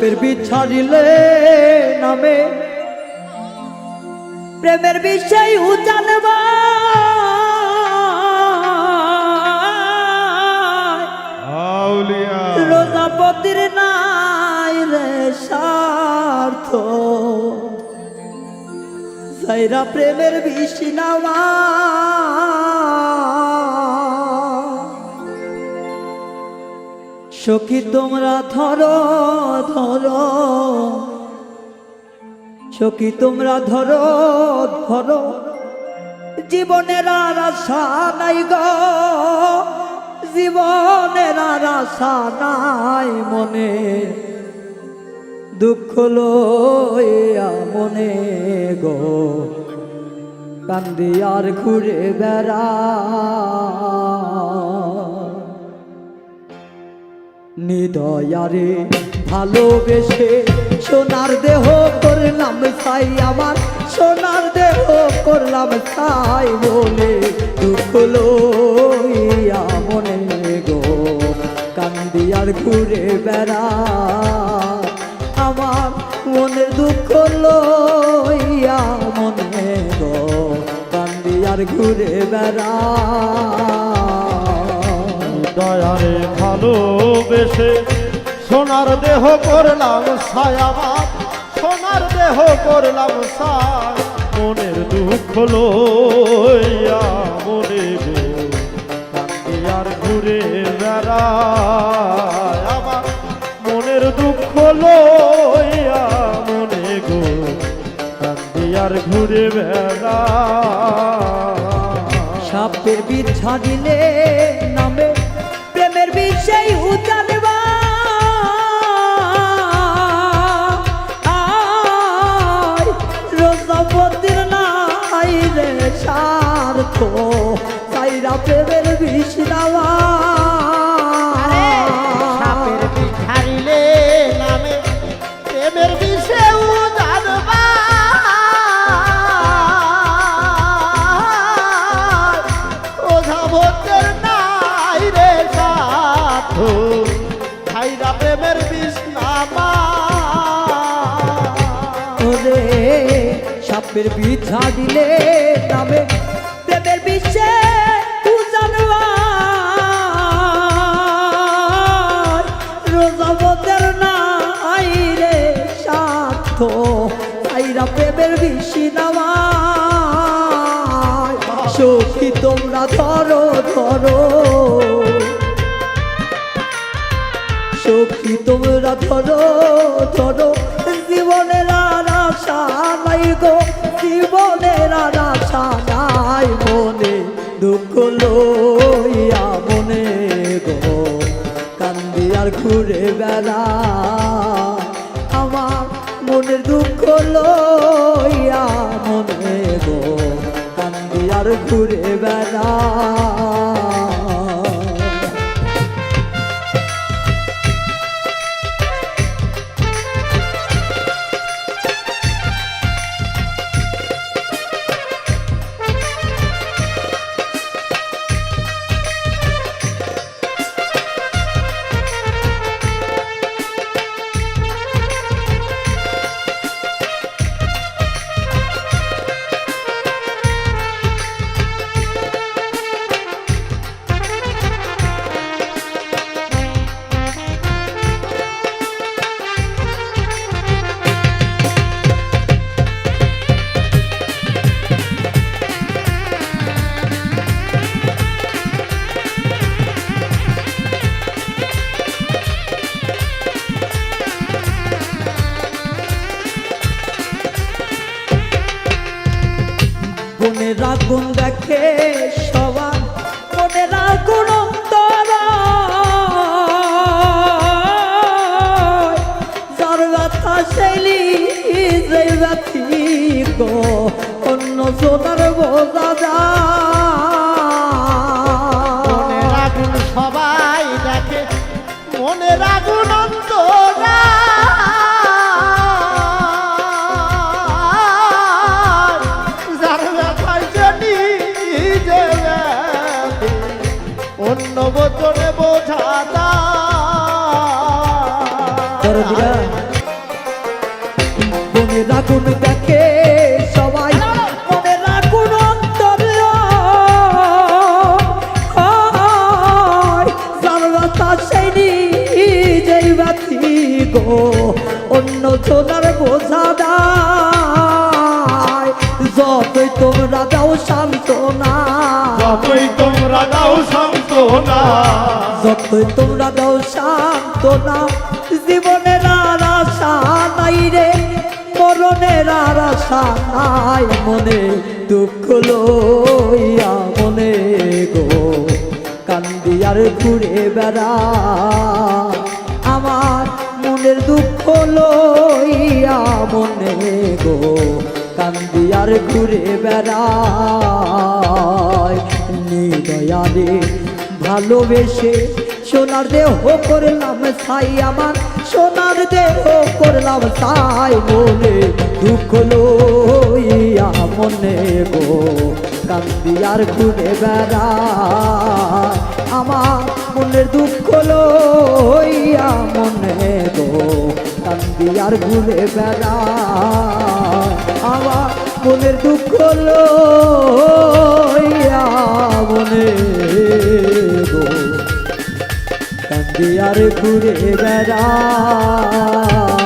সাপের বিষ ছাড়িলে নামে প্রেমের বিষয় জানবা রোজাপতির নাই রে স্বার্থ সাইরা প্রেমের বিষ নামা সখী তোমরা ধরো ধরো সখী তোমরা ধরো ধরো জীবনের আর আশা নাই গো জীবনের আর আশা নাই মনে দুঃখ লইয়া মনে গো কান্দি আর ঘুরে বেড়া নিদয়ারে ভালোবেসে সোনার দেহ করলাম ছাই আমার সোনার দেহ করলাম ছাই বলে দুঃখ লইয়া মনে গো কান্দি আর ঘুরে বেড়া আমার মনের দুঃখ লইয়া মনে গো কান্দি আর ঘুরে বেড়া দয়ারে ভালোবেসে সোনার দেহ করলাম ছায়াবাদ সোনার দেহ করলাম ছায় মনের দুঃখ লইয়া মনে গো কান্দি আর ঘুরে বেড়ায় আমার মনের দুঃখ লইয়া মনে গো কান্দি আর ঘুরে বেড়ায় সাপের বিষ ছাড়িলে নামে প্রেমের বিষয় জানবা রোজাপতির নাই রে স্বার্থ সাইরা প্রেমের বিষ নামা সাপের বিষ ছাড়িলে নামে প্রেমের বিষে জানবা ওঝাভতের নাই রে সাথ ছাইরা প্রেমের বিষ নামা ওরে সাপের বিষ ছাড়িলে নামে প্রেমের বিষে জানবা রোজাপতির নাই রে স্বার্থ সাইরা প্রেমের বিষ নামা সখী তোমরা ধরো ধরো সখী তোমরা ধরো ধরো জীবনের আর আশা নাই গো জীবনের আর আশা নাই মনে দুঃখ লইয়া মনে গো কান্দি আর ঘুরে বেড়া আমার মনের দুঃখ লইয়া মনে গো কান্দি আর ঘুরে বেড়া মনের আগুন দেখে সবার মনের আগুন অন্তর যার ব্যথা শৈলী যে ব্যথি গো অন্য সোনার বোঝা যায় মনের আগুন সবাই দেখে মনের আগুন অন্তরা অন্য বচনে বোঝা মনের আগুন দেখে সবাই মনের আগুন অন্তর জানলা সেই নিজেই বাতি গো অন্য জনার বোঝা দায় যতই তোমরা দাও সান্ত্বনা যতই তোমরা দাও সান্ত্বনা যতই তোমরা দাও সান্ত্বনা জীবনের আর আশা নাই রে মরণের আর আশা নাই মনে দুঃখ লইয়া মনে গো কান্দি আর ঘুরে বেড়া আমার মনের দুঃখ লইয়া মনে গো কান্দি আর ঘুরে বেড়ায় নিদয়ারে ভালোবেসে সোনার দেহ করলাম ছাই আমার সোনার দেহ করলাম ছাই বলে দুঃখ লইয়া মনে গো কান্দি আর ঘুরে বেড়ায় আমার মনের দুঃখ লইয়া মনে গো কান্দি আর ঘুরে বেড়ায় আমার মনের দুঃখ লইয়া মনে গো কান্দি আর ঘুরে বেড়ায়